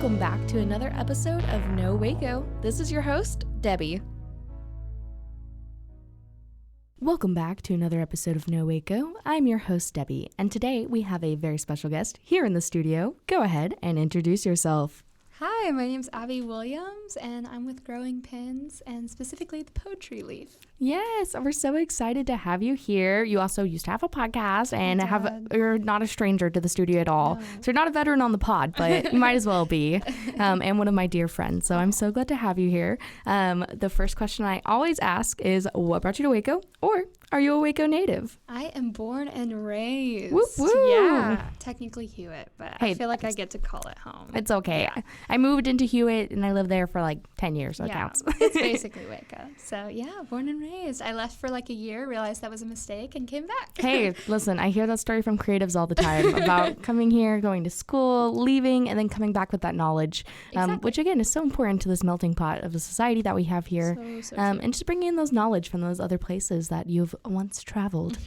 Welcome back to another episode of No Waco. This is your host, Debbie. Welcome back to another episode of No Waco. I'm your host, Debbie, and today we have a very special guest here in the studio. Go ahead and introduce yourself. Hi, my name's Abbie Williams, and I'm with Growing Pins, and specifically the Poetry Leaf. Yes, we're so excited to have you here. You also used to have a podcast, and you're not a stranger to the studio at all. No. So you're not a veteran on the pod, but you might as well be, and one of my dear friends. So I'm so glad to have you here. The first question I always ask is, what brought you to Waco, or are you a Waco native? I am born and raised. Woo, woo. Yeah, technically Hewitt, but I feel like I get to call it home. It's okay. Yeah. I moved into Hewitt, and I lived there for like 10 years, so it counts. It's basically Waco. So yeah, born and raised. I left for like a year, realized that was a mistake, and came back. Hey, listen, I hear that story from creatives all the time about coming here, going to school, leaving, and then coming back with that knowledge, Exactly. which again is so important to this melting pot of the society that we have here. So and just bringing in those knowledge from those other places that you've once traveled.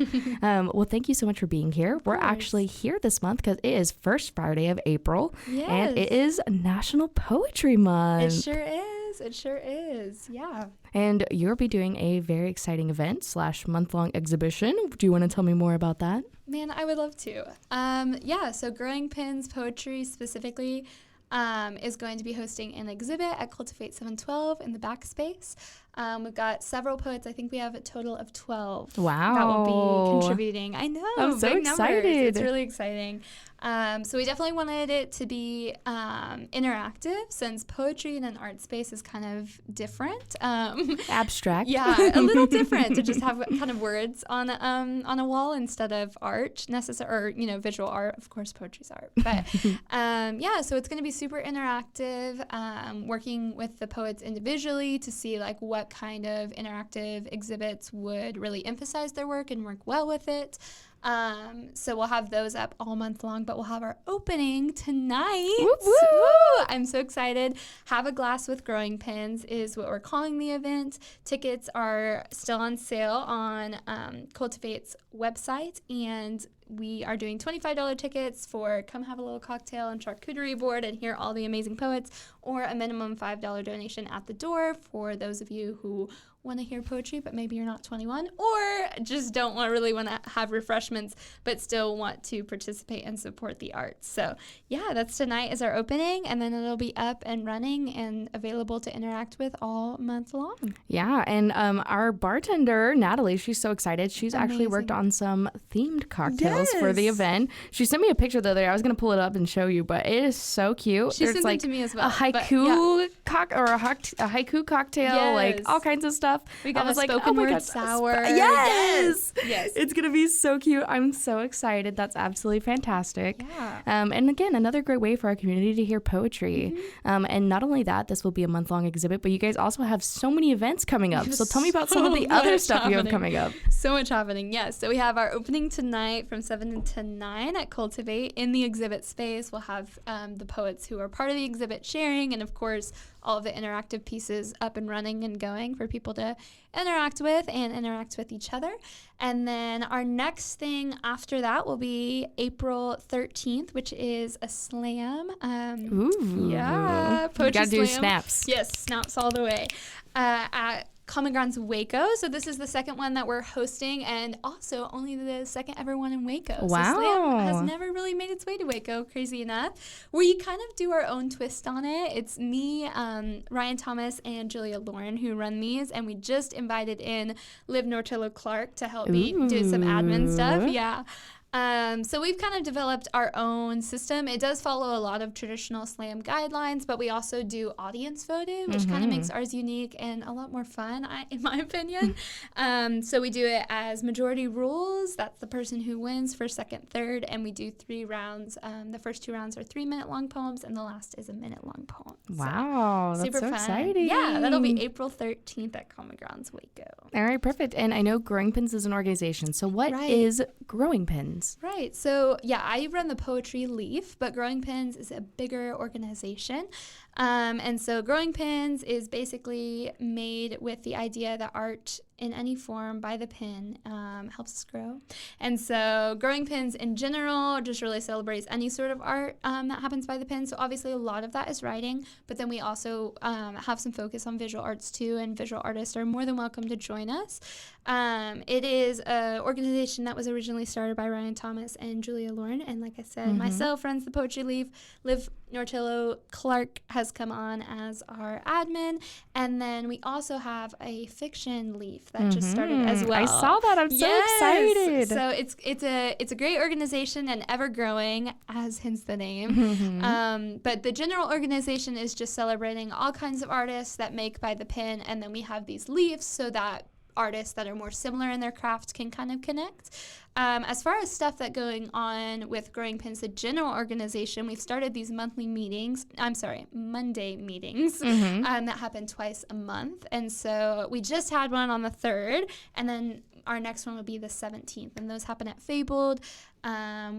Well, thank you so much for being here. We're actually here this month because it is first Friday of April, and it is National Poetry Month. It sure is. It sure is. Yeah. And you'll be doing a very exciting event / month-long exhibition. Do you want to tell me more about that? Man, I would love to. So Growing Pins Poetry specifically is going to be hosting an exhibit at Cultivate 712 in the backspace. We've got several poets. I think we have a total of 12 Wow. that will be contributing. I know. I'm so big excited. Numbers. It's really exciting. So we definitely wanted it to be interactive, since poetry in an art space is kind of different. Abstract. Yeah, a little different to just have kind of words on a wall instead of art, or visual art. Of course, poetry's art. But so it's going to be super interactive, working with the poets individually to see like what kind of interactive exhibits would really emphasize their work and work well with it. So we'll have those up all month long, but we'll have our opening tonight. Woo, woo. I'm so excited. Have a Glass with Growing Pins is what we're calling the event. Tickets are still on sale on Cultivate's website, and we are doing $25 tickets for come have a little cocktail and charcuterie board and hear all the amazing poets, or a minimum $5 donation at the door for those of you who want to hear poetry, but maybe you're not 21, or just don't really want to have refreshments, but still want to participate and support the arts. So yeah, that's tonight is our opening, and then it'll be up and running and available to interact with all month long. Yeah, and our bartender, Natalie, she's so excited. She's actually worked on some themed cocktails for the event. She sent me a picture the other day. I was going to pull it up and show you, but it is so cute. She sent it to me as well. A haiku a haiku cocktail, like all kinds of stuff. We got a spoken word sour. Yes! Yes. It's going to be so cute. I'm so excited. That's absolutely fantastic. Yeah. And again, another great way for our community to hear poetry. Mm-hmm. And not only that, this will be a month-long exhibit, but you guys also have so many events coming up. So tell me about some of the other stuff you have coming up. So much happening, yes. So we have our opening tonight from 7 to 9 at Cultivate. In the exhibit space, we'll have the poets who are part of the exhibit sharing, and of course, all of the interactive pieces up and running and going for people to interact with each other. And then our next thing after that will be April 13th, which is a slam. Ooh. Yeah, poetry you gotta slam. do snaps. Yes, snaps all the way. At Common Grounds Waco. So this is the second one that we're hosting, and also only the second ever one in Waco. Wow. So slam has never really made its way to Waco, crazy enough. We kind of do our own twist on it. It's me, Ryan Thomas, and Julia Lauren who run these, and we just invited in Liv Nortello Clark to help me do some admin stuff. Yeah. So we've kind of developed our own system. It does follow a lot of traditional slam guidelines, but we also do audience voting, which kind of makes ours unique and a lot more fun, in my opinion. So we do it as majority rules. That's the person who wins for second, third, and we do 3 rounds. The first 2 rounds are 3-minute-long poems, and the last is a minute-long poem. Wow, so, that's super so fun. exciting. Yeah, that'll be April 13th at Common Grounds Waco. All right, perfect. And I know Growing Pins is an organization. So what is Growing Pins? Right. So, yeah, I run the Poetry Leaf, but Growing Pins is a bigger organization. And so Growing Pins is basically made with the idea that art in any form by the pin helps us grow. And so Growing Pins in general just really celebrates any sort of art that happens by the pen. So obviously a lot of that is writing, but then we also have some focus on visual arts too, and visual artists are more than welcome to join us. It is an organization that was originally started by Ryan Thomas and Julia Lauren, and like I said, myself runs the Poetry Leaf. Liv Nortillo Clark has come on as our admin, and then we also have a fiction leaf that just started as well. I saw that. I'm so excited. So it's a great organization and ever growing, as hence the name. But the general organization is just celebrating all kinds of artists that make by the pen, and then we have these leaves so that artists that are more similar in their craft can kind of connect. As far as stuff that going on with Growing Pins, the general organization, we've started these Monday meetings that happen twice a month. And so we just had one on the 3rd, and then our next one will be the 17th, and those happen at Fabled.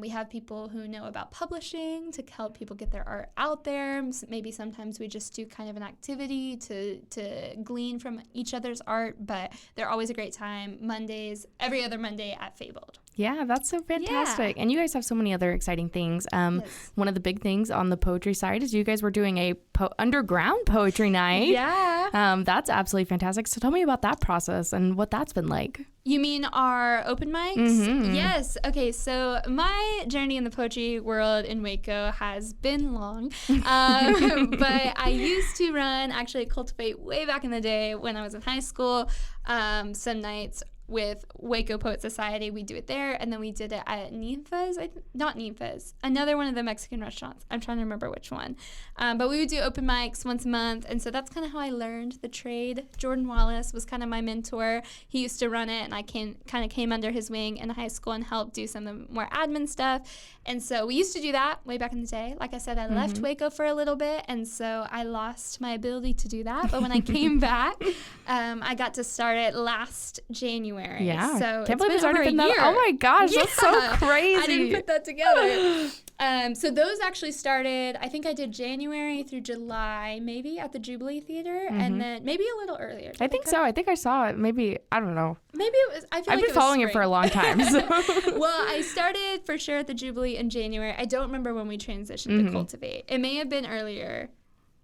We have people who know about publishing to help people get their art out there. Maybe sometimes we just do kind of an activity to glean from each other's art, but they're always a great time. Mondays, every other Monday at Fabled. Yeah, that's so fantastic. Yeah. And you guys have so many other exciting things. Yes. One of the big things on the poetry side is you guys were doing a underground poetry night. Yeah. That's absolutely fantastic. So tell me about that process and what that's been like. You mean our open mics? Yes. Okay, so my journey in the poetry world in Waco has been long, but I used to run, actually Cultivate way back in the day when I was in high school, some nights with Waco Poet Society. We do it there, and then we did it at not Ninfa's, another one of the Mexican restaurants. I'm trying to remember which one. But we would do open mics once a month, and so that's kind of how I learned the trade. Jordan Wallace was kind of my mentor. He used to run it, and I came under his wing in high school and helped do some of the more admin stuff. And so we used to do that way back in the day. Like I said, I left Waco for a little bit, and so I lost my ability to do that. But when I came back, I got to start it last January. Yeah. So can't believe it's already been been over a year. Oh my gosh, that's so crazy. I didn't put that together. So those actually started, I think I did January through July, maybe at the Jubilee Theater, and then maybe a little earlier. I think so. I think I saw it. Maybe, I don't know. Maybe it was, I've been following it for a long time. So. Well, I started for sure at the Jubilee in January. I don't remember when we transitioned to Cultivate. It may have been earlier.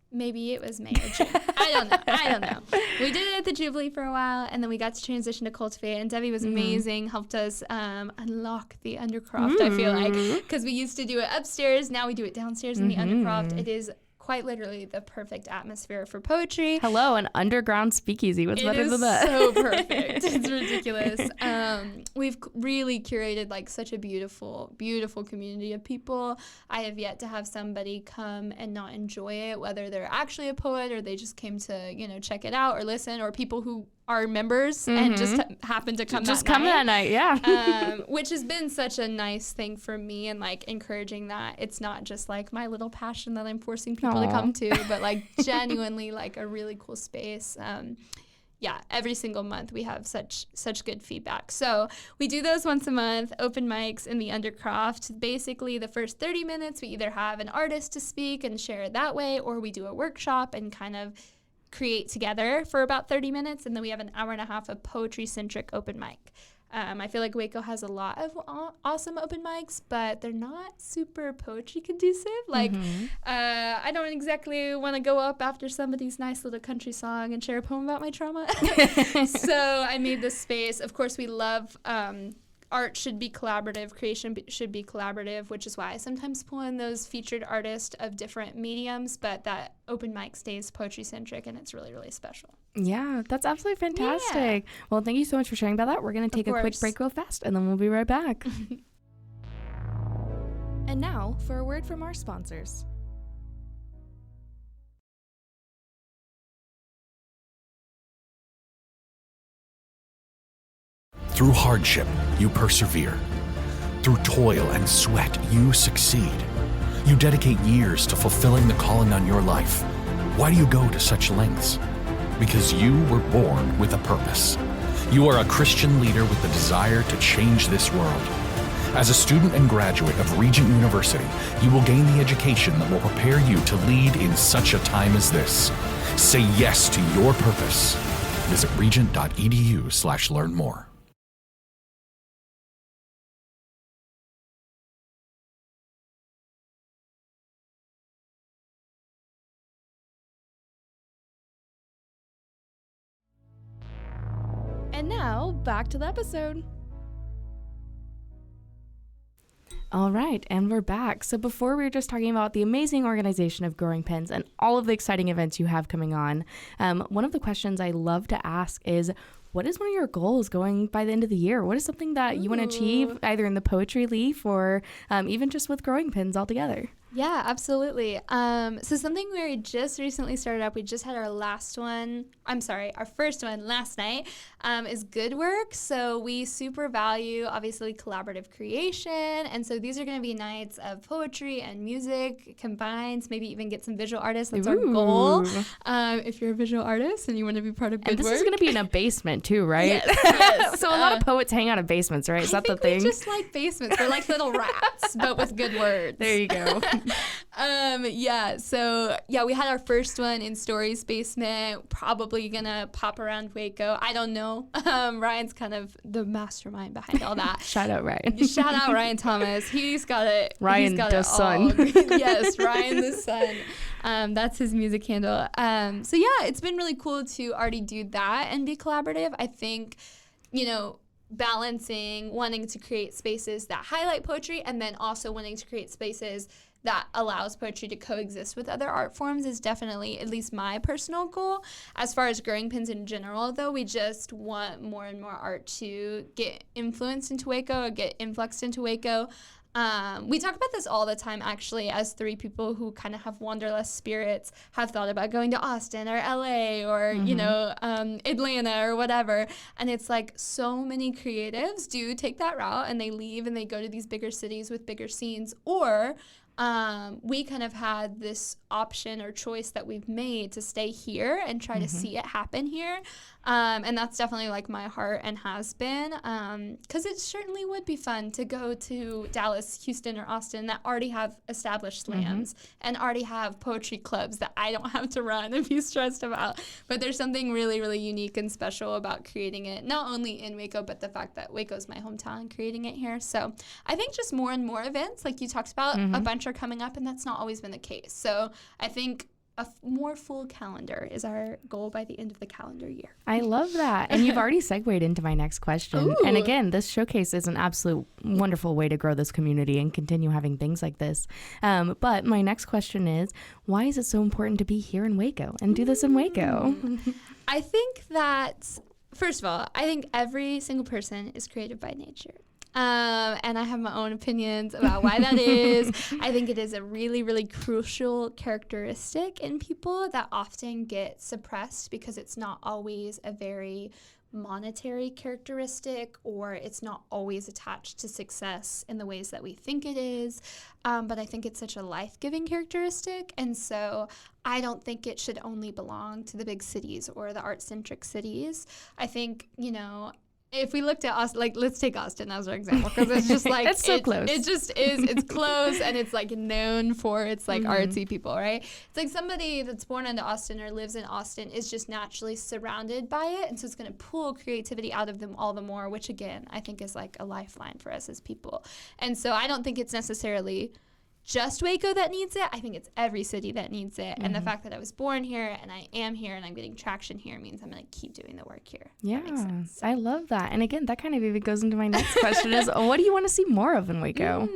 Maybe it was May or June. I don't know. We did it at the Jubilee for a while, and then we got to transition to Cultivate, and Debbie was amazing, helped us unlock the Undercroft, I feel like, because we used to do it upstairs. Now we do it downstairs in the Undercroft. It is quite literally the perfect atmosphere for poetry. Hello, an underground speakeasy. What's better than that? It is so perfect. It's ridiculous. We've really curated like such a beautiful, beautiful community of people. I have yet to have somebody come and not enjoy it, whether they're actually a poet or they just came to, check it out or listen, or people who are members and just happen to come that night. Yeah. Which has been such a nice thing for me, and like encouraging that it's not just like my little passion that I'm forcing people to come to, but like genuinely like a really cool space. Every single month we have such good feedback. So we do those once a month, open mics in the Undercroft. Basically the first 30 minutes we either have an artist to speak and share it that way, or we do a workshop and kind of create together for about 30 minutes, and then we have an hour and a half of poetry-centric open mic. I feel like Waco has a lot of awesome open mics, but they're not super poetry conducive. Like, I don't exactly want to go up after somebody's nice little country song and share a poem about my trauma. So I made this space. Of course, we love art should be collaborative, creation should be collaborative, which is why I sometimes pull in those featured artists of different mediums, but that open mic stays poetry-centric, and it's really, really special. Yeah, that's absolutely fantastic. Yeah. Well, thank you so much for sharing about that. We're going to take a quick break real fast, and then we'll be right back. And now for a word from our sponsors. Through hardship, you persevere. Through toil and sweat, you succeed. You dedicate years to fulfilling the calling on your life. Why do you go to such lengths? Because you were born with a purpose. You are a Christian leader with the desire to change this world. As a student and graduate of Regent University, you will gain the education that will prepare you to lead in such a time as this. Say yes to your purpose. Visit regent.edu/learn more. And now, back to the episode. All right, and we're back. So before we were just talking about the amazing organization of Growing Pins and all of the exciting events you have coming on. One of the questions I love to ask is, what is one of your goals going by the end of the year? What is something that you want to achieve either in the Poetry Leaf or even just with Growing Pins altogether? Yeah, absolutely. So something we just recently started up, we just had our first one last night, is Good Work. So we super value, obviously, collaborative creation. And so these are going to be nights of poetry and music combined, maybe even get some visual artists. That's our goal. If you're a visual artist and you want to be part of Good Work. And this is going to be in a basement too, right? Yes. So a lot of poets hang out in basements, right? Is that the thing? We just like basements. We're like little rats, but with good words. There you go. We had our first one in Story's basement, probably gonna pop around Waco. I don't know. Ryan's kind of the mastermind behind all that. Shout out Ryan. Shout out Ryan Thomas. He's got it. Ryan the Sun. Yes, Ryan the Sun. That's his music handle. It's been really cool to already do that and be collaborative. I think, balancing wanting to create spaces that highlight poetry and then also wanting to create spaces that allows poetry to coexist with other art forms is definitely at least my personal goal. As far as Growing Pins in general, though, we just want more and more art to get influenced into Waco or get influxed into Waco. We talk about this all the time, actually, as three people who kind of have wanderlust spirits, have thought about going to Austin or LA or, Atlanta or whatever. And it's like so many creatives do take that route and they leave and they go to these bigger cities with bigger scenes, or we kind of had this option or choice that we've made to stay here and try to see it happen here. And that's definitely like my heart and has been, because it certainly would be fun to go to Dallas, Houston, or Austin that already have established slams and already have poetry clubs that I don't have to run and be stressed about. But there's something really, really unique and special about creating it, not only in Waco, but the fact that Waco's my hometown and creating it here. So I think just more and more events, like you talked about, a bunch are coming up, and that's not always been the case. So I think a more full calendar is our goal by the end of the calendar year. I love that. And you've already segued into my next question. Ooh. And again, this showcase is an absolute wonderful way to grow this community and continue having things like this. But my next question is, why is it so important to be here in Waco and do this in Waco? I think that, first of all, I think every single person is creative by nature. And I have my own opinions about why that is. I think it is a really, really crucial characteristic in people that often get suppressed because it's not always a very monetary characteristic, or it's not always attached to success in the ways that we think it is. But I think it's such a life-giving characteristic. And so I don't think it should only belong to the big cities or the art-centric cities. I think, if we looked at Austin, like, let's take Austin as our example, because it's just like it's so close. It just is. It's close, and it's like known for its like artsy people, right? It's like somebody that's born into Austin or lives in Austin is just naturally surrounded by it, and so it's going to pull creativity out of them all the more, which again I think is like a lifeline for us as people. And so I don't think it's necessarily just Waco that needs it. I think it's every city that needs it. And the fact that I was born here and I am here and I'm getting traction here means I'm going to keep doing the work here. Yeah, I love that. And again, that kind of even goes into my next question is, what do you want to see more of in Waco?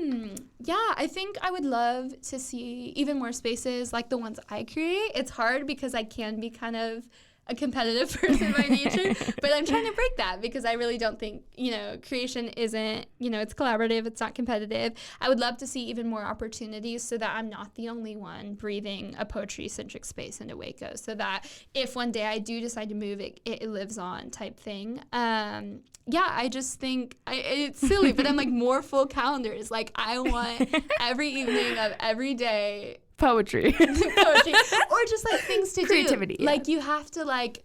Yeah, I think I would love to see even more spaces like the ones I create. It's hard because I can be kind of a competitive person by nature, but I'm trying to break that because I really don't think, creation isn't, it's collaborative, it's not competitive. I would love to see even more opportunities so that I'm not the only one breathing a poetry-centric space into Waco, so that if one day I do decide to move, it lives on type thing. I just think, it's silly, but I'm like more full calendars. Like I want every evening of every day Poetry. or just like things to Creativity, do. yeah. Like you have to like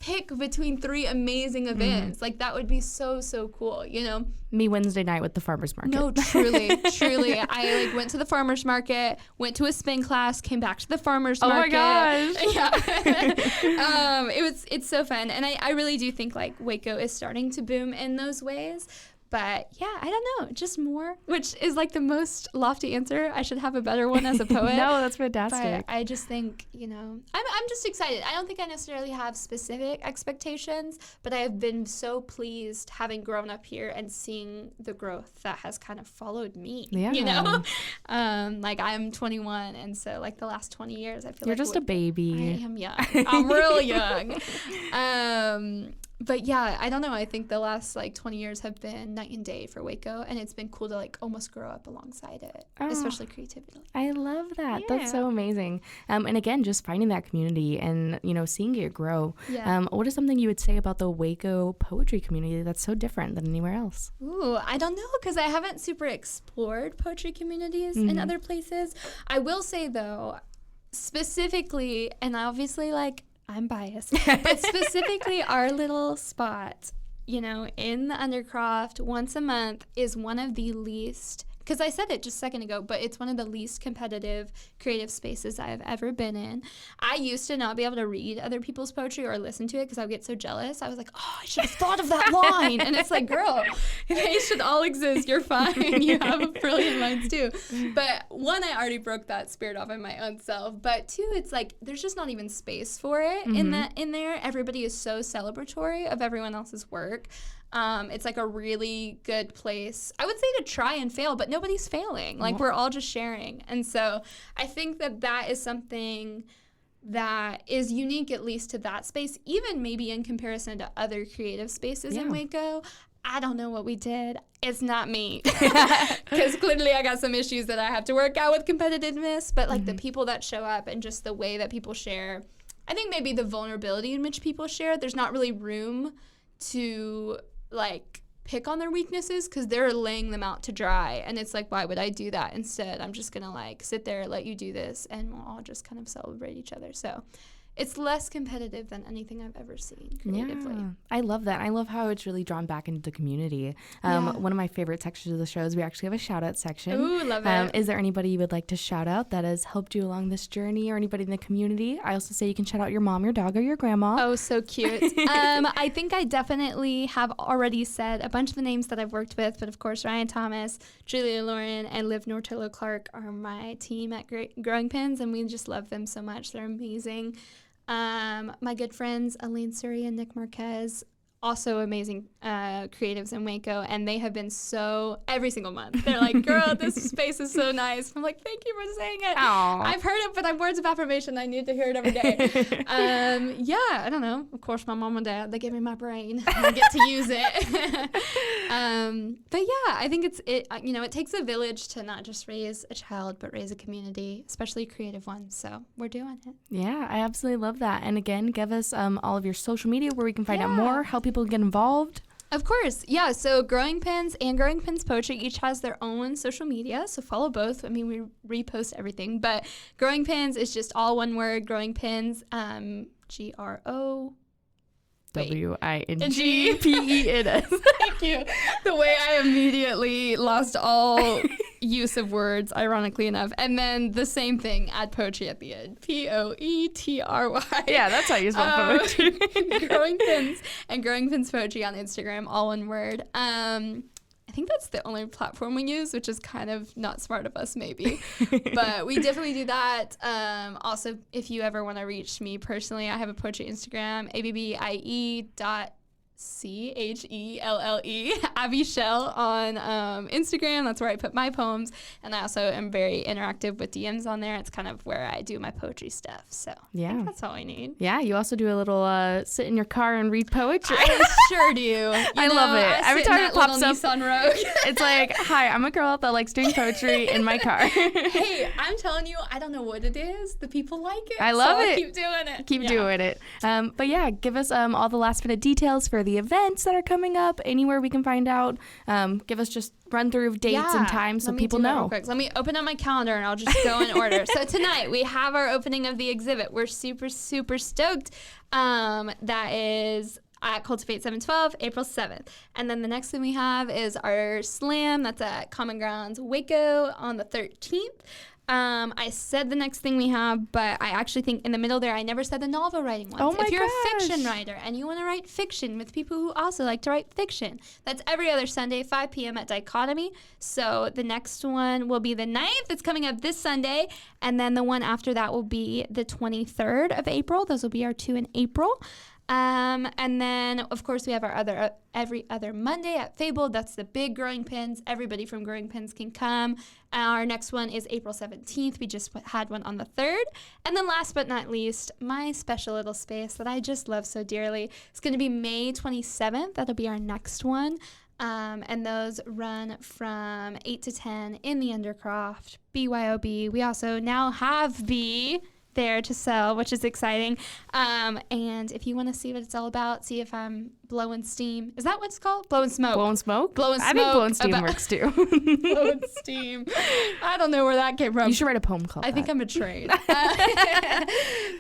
pick between 3 amazing events. Like, that would be so cool, you know? Me Wednesday night with the farmer's market. No, truly. I like went to the farmer's market, went to a spin class, came back to the farmer's market. Oh my gosh. Yeah. It's so fun. And I really do think like Waco is starting to boom in those ways. But yeah, I don't know, just more, which is like the most lofty answer. I should have a better one as a poet. No, that's fantastic. But I just think, you know, I'm just excited. I don't think I necessarily have specific expectations, but I have been so pleased having grown up here and seeing the growth that has kind of followed me. Yeah. You know, like I'm 21, and so like the last 20 years, I feel you're like just a baby. I am young. I'm real young. But yeah, I don't know. I think the last like 20 years have been night and day for Waco, and it's been cool to like almost grow up alongside it, especially creativity. I love that. Yeah. That's so amazing. And again, just finding that community and, you know, seeing it grow. Yeah. What is something you would say about the Waco poetry community that's so different than anywhere else? Ooh, I don't know, because I haven't super explored poetry communities in other places. I will say though, specifically, and obviously like I'm biased, but specifically our little spot, you know, in the Undercroft once a month is one of the least, because I said it just a second ago, but it's one of the least competitive creative spaces I have ever been in. I used to not be able to read other people's poetry or listen to it because I would get so jealous. I was like, oh, I should have thought of that line. And it's like, girl, they should all exist. You're fine. You have brilliant minds too. But one, I already broke that spirit off in my own self. But two, it's like there's just not even space for it in there. Everybody is so celebratory of everyone else's work. It's like a really good place, I would say, to try and fail, but nobody's failing. Like, we're all just sharing. And so I think that is something that is unique, at least to that space, even maybe in comparison to other creative spaces in Waco. I don't know what we did. It's not me. Because clearly I got some issues that I have to work out with competitiveness, but like the people that show up and just the way that people share, I think maybe the vulnerability in which people share, there's not really room to like pick on their weaknesses because they're laying them out to dry, and it's like, why would I do that? Instead, I'm just gonna like sit there, let you do this, and we'll all just kind of celebrate each other. So it's less competitive than anything I've ever seen creatively. Yeah, I love that. I love how it's really drawn back into the community. One of my favorite sections of the show is we actually have a shout-out section. Ooh, love it. Is there anybody you would like to shout out that has helped you along this journey, or anybody in the community? I also say you can shout out your mom, your dog, or your grandma. Oh, so cute. I think I definitely have already said a bunch of the names that I've worked with, but of course Ryan Thomas, Julia Lauren, and Liv Nortello Clark are my team at Growing Pins, and we just love them so much. They're amazing. My good friends, Elaine Surrey and Nick Marquez, also amazing creatives in Waco, and they have been so, every single month, they're like, girl, this space is so nice. I'm like, thank you for saying it. Aww. I've heard it, but I'm words of affirmation. I need to hear it every day. I don't know. Of course, my mom and dad, they gave me my brain. I get to use it. But yeah, I think it takes a village to not just raise a child, but raise a community, especially a creative one. So we're doing it. Yeah, I absolutely love that. And again, give us all of your social media where we can find out more, how people get involved. Of course. Yeah. So Growing Pins and Growing Pins Poetry each has their own social media. So follow both. I mean, we repost everything. But Growing Pins is just all one word, Growing Pins, GROWINGPENS. Thank you. The way I immediately lost all use of words, ironically enough. And then the same thing, add poetry at the end. POETRY. Yeah, that's how you spell poetry. Growing Pins and Growing Pins Poetry on Instagram, all one word. I think that's the only platform we use, which is kind of not smart of us, maybe. But we definitely do that. Also, if you ever want to reach me personally, I have a poetry Instagram, ABBIE.CHELLE, Abbie Shell on Instagram. That's where I put my poems. And I also am very interactive with DMs on there. It's kind of where I do my poetry stuff. So I think that's all I need. Yeah, you also do a little sit in your car and read poetry. I sure do. I love it. Every time it pops up, Nissan Rogue. It's like, hi, I'm a girl that likes doing poetry in my car. Hey, I'm telling you, I don't know what it is. The people like it. I love it. Keep doing it. Keep doing it. But yeah, give us all the last minute details for the the events that are coming up, anywhere we can find out. Give us just run through of dates and times so people know. Let me open up my calendar and I'll just go in order. So tonight we have our opening of the exhibit. We're super, super stoked. That is at Cultivate 712, April 7th. And then the next thing we have is our slam. That's at Common Grounds Waco on the 13th. I said the next thing we have, but I actually think in the middle there, I never said the novel writing one. Oh my If you're gosh. a fiction writer and you want to write fiction with people who also like to write fiction, that's every other Sunday, 5 p.m. at Dichotomy. So the next one will be the 9th. It's coming up this Sunday. And then the one after that will be the 23rd of April. Those will be our 2 in April. And then, of course, we have our every other Monday at Fabled. That's the big Growing Pins. Everybody from Growing Pins can come. Our next one is April 17th. We just had one on the 3rd. And then last but not least, my special little space that I just love so dearly. It's going to be May 27th. That'll be our next one. And those run from 8 to 10 in the Undercroft, BYOB. We also now have B there to sell, which is exciting. And if you want to see what it's all about, see if I'm blowing steam. Is that what it's called? Blowing smoke. Blowing smoke? Blowing smoke. I think blowing steam works too. Blowing steam. I don't know where that came from. You should write a poem called I think I'm betrayed.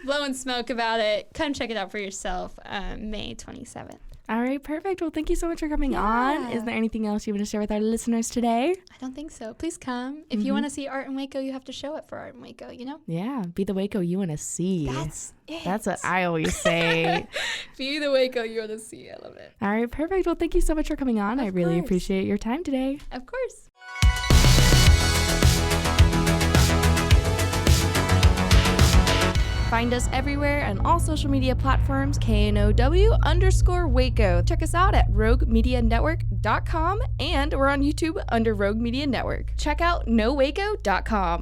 Blowing smoke about it. Come check it out for yourself. May 27th. All right, perfect. Well, thank you so much for coming on. Is there anything else you want to share with our listeners today? I don't think so. Please come. If you want to see art in Waco, you have to show up for art in Waco, you know? Yeah, be the Waco you want to see. That's it. That's what I always say. Be the Waco you want to see. I love it. All right, perfect. Well, thank you so much for coming on. I really appreciate your time today. Of course. Find us everywhere on all social media platforms, KNOW_Waco. Check us out at roguemedianetwork.com, and we're on YouTube under Rogue Media Network. Check out nowaco.com.